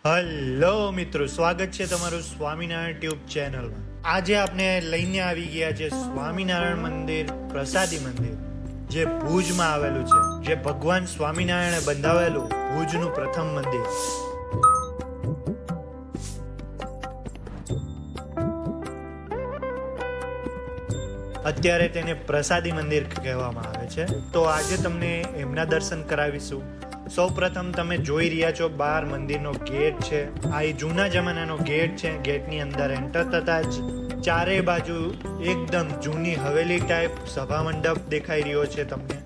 Hello મિત્રો, સ્વાગત છે તમારું સ્વામિનારાયણ ટ્યુબ ચેનલમાં। આજે આપણે લઈને આવી ગયા છે સ્વામિનારાયણ મંદિર, પ્રસાદી મંદિર, જે ભુજમાં આવેલું છે, જે ભગવાન સ્વામિનારાયણે બંધાવેલું ભુજનું પ્રથમ મંદિર। અત્યારે તેને પ્રસાદી મંદિર કહેવામાં આવે છે। તો આજે તમને એમના દર્શન કરાવીશું। સૌ પ્રથમ તમે જોઈ રહ્યા છો બહાર મંદિરનો ગેટ છે। આ જૂના જમાનાનો ગેટ છે। ગેટની અંદર એન્ટર થતા જ ચારે બાજુ એકદમ જૂની હવેલી ટાઈપ સભા મંડપ દેખાઈ રહ્યો છે તમને।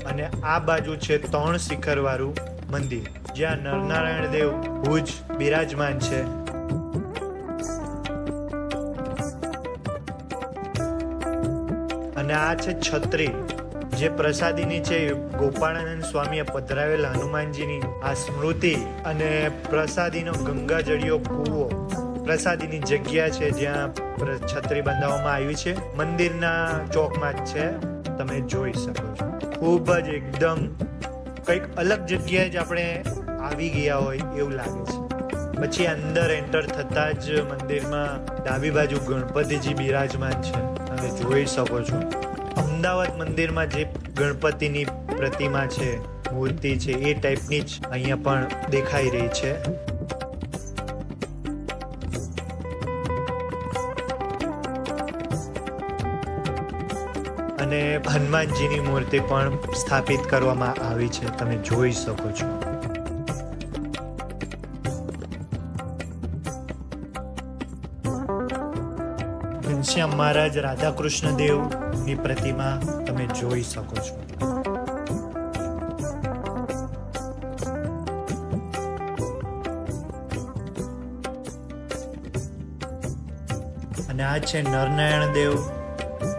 અને આ બાજુ છે 3 શિખર વાળું મંદિર, જ્યાં નરનારાયણ દેવ ભુજ બિરાજમાન છે। અને આ છે છત્રી, જે પ્રસાદીની છે। ગોપાળાનંદ સ્વામીએ પધરાવેલ હનુમાનજીની આ સ્મૃતિ અને પ્રસાદીનો ગંગાજળિયો કૂવો પ્રસાદીની જગ્યા છે, જ્યાં છત્રી બંધાવવામાં આવી છે। મંદિરના ચોકમાં જ છે, તમે જોઈ શકો છો। ખૂબ જ એકદમ કંઈક અલગ જગ્યાએ જ આપણે આવી ગયા હોય એવું લાગે છે। પછી અંદર એન્ટર થતા જ મંદિરમાં ડાબી બાજુ ગણપતિજી બિરાજમાન છે, તમે જોઈ શકો છો। અમદાવાદ મંદિરમાં જે ગણપતિની પ્રતિમા છે, મૂર્તિ છે, એ ટાઈપની જ અહીંયા પણ દેખાઈ રહી છે। અને હનુમાનજીની મૂર્તિ પણ સ્થાપિત કરવામાં આવી છે, તમે જોઈ શકો છો। ઘનશ્યામ મહારાજ, રાધાકૃષ્ણ દેવની પ્રતિમા તમે જોઈ શકો છો। અને આ છે નરનારાયણ દેવ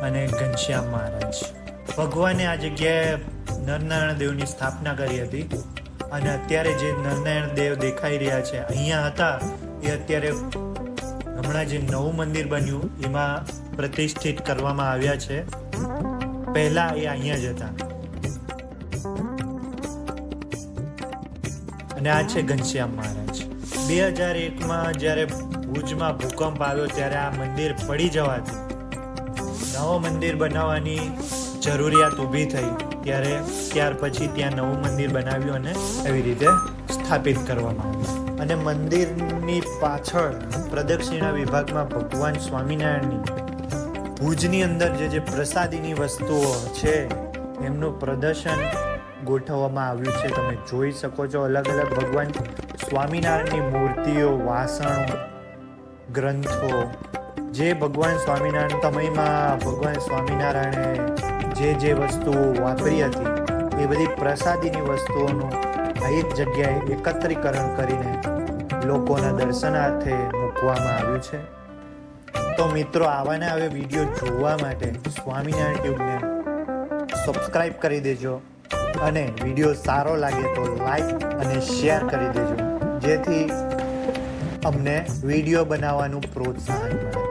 અને ઘનશ્યામ મહારાજ। ભગવાને આ જગ્યાએ નરનારાયણ દેવની સ્થાપના કરી હતી। અને અત્યારે જે નરનારાયણ દેવ દેખાઈ રહ્યા છે અહીંયા હતા, એ અત્યારે હમણાં જે નવું મંદિર બન્યું એમાં પ્રતિષ્ઠિત કરવામાં આવ્યા છે। પહેલા એ અહીંયા જ હતા। અને આ છે ઘનશ્યામ મહારાજ। 2001માં જ્યારે ભુજમાં ભૂકંપ આવ્યો ત્યારે આ મંદિર પડી જવાથી નવો મંદિર બનાવવાની જરૂરિયાત ઊભી થઈ, ત્યાર પછી ત્યાં નવું મંદિર બનાવ્યું અને એવી રીતે સ્થાપિત કરવામાં આવ્યું। અને મંદિરની પાછળ પ્રદક્ષિણા વિભાગમાં ભગવાન સ્વામિનારાયણની ભુજની અંદર જે પ્રસાદીની વસ્તુઓ છે એમનું પ્રદર્શન ગોઠવવામાં આવ્યું છે, તમે જોઈ શકો છો। અલગ અલગ ભગવાન સ્વામિનારાયણની મૂર્તિઓ, વાસણો, ગ્રંથો, જે ભગવાન સ્વામિનારાયણ સમયમાં ભગવાન સ્વામિનારાયણે જે વસ્તુઓ વાપરી હતી એ બધી પ્રસાદીની વસ્તુઓનું આ એક જગ્યાએ એકત્રીકરણ કરીને લોકોના દર્શનાર્થે મૂકવામાં આવ્યું છે। તો મિત્રો, આવાને આવે વિડીયો જોવા માટે સ્વામિનારાયણ ટ્યુબને સબસ્ક્રાઈબ કરી દેજો, અને વિડીયો સારો લાગે તો લાઈક અને શેર કરી દેજો, જેથી અમને વિડીયો બનાવવાનું પ્રોત્સાહન મળે।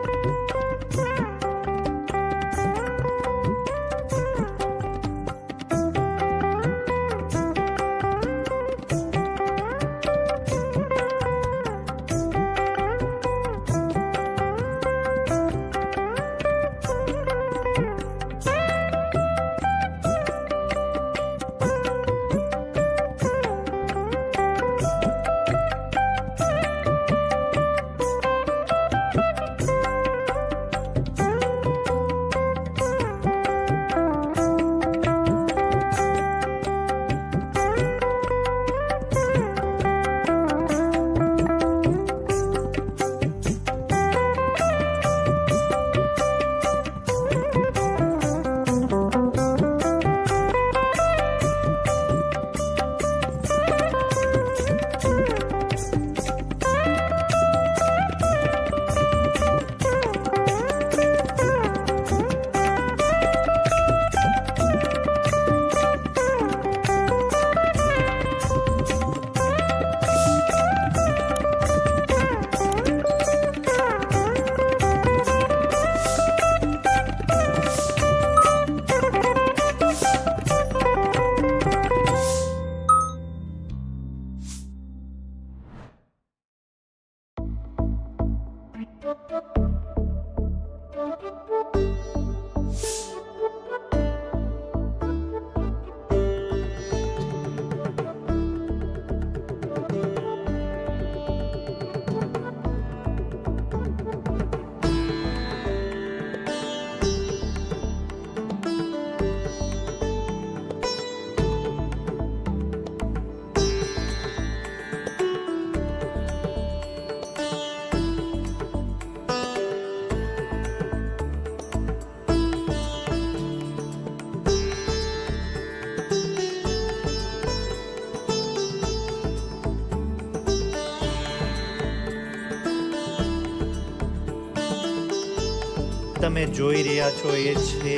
તમે જોઈ રહ્યા છો એ છે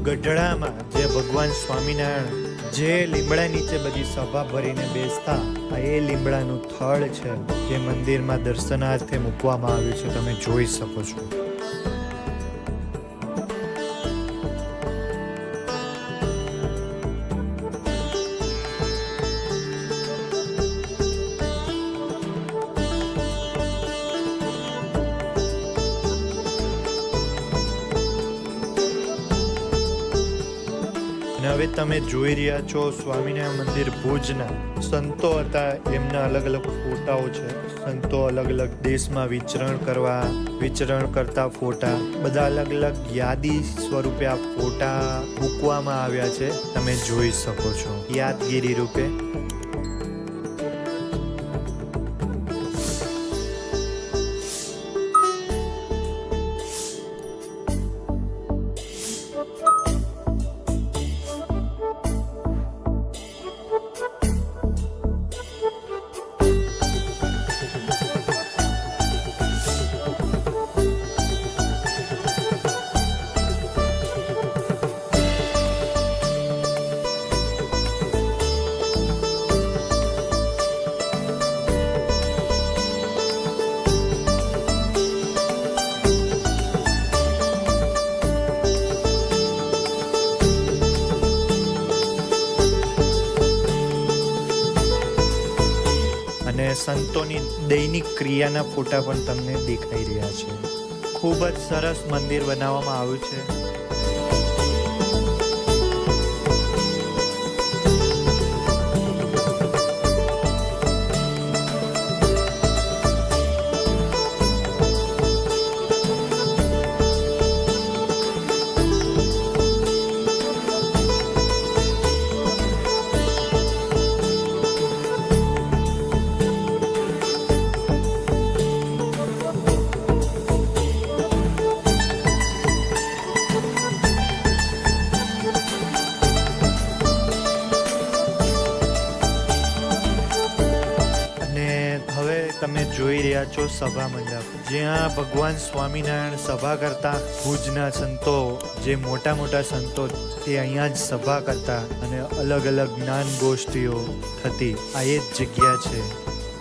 ગઢડામાં જે ભગવાન સ્વામિનારાયણ જે લીમડા નીચે બધી સભા ભરીને બેસતા, એ લીમડાનું થડ છે જે મંદિરમાં દર્શનાર્થે મૂકવામાં આવ્યું છે, તમે જોઈ શકો છો. હવે તમે જોઈ રહ્યા છો સ્વામિનારાયણ મંદિર ભુજના સંતો હતા, એમના અલગ અલગ ફોટાઓ છે. સંતો અલગ અલગ દેશમાં વિચરણ કરતા ફોટા, બધા અલગ અલગ યાદી સ્વરૂપે આ ફોટા મૂકવામાં આવ્યા છે, તમે જોઈ શકો છો યાદગીરી રૂપે. અને સંતોની દૈનિક ક્રિયાના ફોટા પણ તમને દેખાઈ રહ્યા છે. ખૂબ જ સરસ મંદિર બનાવવામાં આવ્યું છે. તમે જોઈ રહ્યા છો સભા મંડપ, જ્યાં ભગવાન સ્વામિનારાયણ સભા કરતા. ભુજના સંતો, જે મોટા મોટા સંતો, તે અહીંયા જ સભા કરતા અને અલગ અલગ જ્ઞાન ગોષ્ઠીઓ થતી. આ એ જ જગ્યા છે.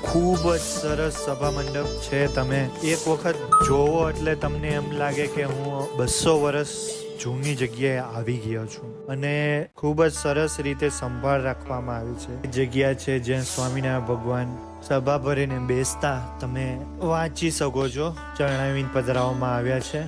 ખૂબ જ સરસ સભા મંડપ છે. તમે એક વખત જોવો એટલે તમને એમ લાગે કે હું 200 વર્ષ જૂની જગ્યાએ આવી ગયો છું. અને ખૂબ જ સરસ રીતે સંભાળ રાખવામાં આવી છે. જગ્યા છે જ્યાં સ્વામિનારાયણ ભગવાન સભા ભરીને બેસતા, તમે વાંચી શકો છો. ચરણાવીને પધરાવવામાં આવ્યા છે.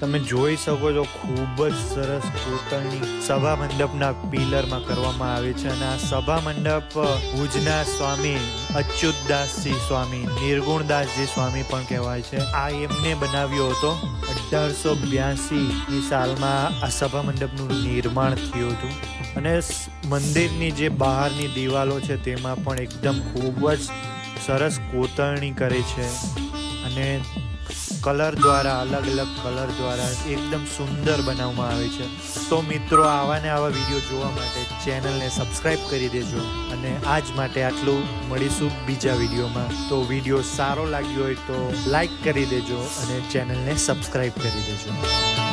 તમે જોઈ શકો છો ખૂબ જ સરસ કોતરણી સભા મંડપના પિલરમાં કરવામાં આવે છે. અને આ સભા મંડપ ભુજના સ્વામી અચ્યુતદાસજી સ્વામી, નિર્ગુણદાસજી સ્વામી પણ કહેવાય છે. આ એમને બનાવ્યો હતો. 1882ની સાલમાં આ સભા મંડપનું નિર્માણ થયું હતું. અને મંદિરની જે બહારની દિવાલો છે તેમાં પણ એકદમ ખૂબ જ સરસ કોતરણી કરે છે. અને કલર દ્વારા, અલગ અલગ કલર દ્વારા એકદમ સુંદર બનાવવામાં આવે છે. તો મિત્રો, આવા ને આવા વિડીયો જોવા માટે ચેનલને સબસ્ક્રાઈબ કરી દેજો. અને આજ માટે આટલું. મળીશું બીજા વિડીયોમાં. તો વિડીયો સારો લાગ્યો હોય તો લાઈક કરી દેજો અને ચેનલને સબસ્ક્રાઈબ કરી દેજો.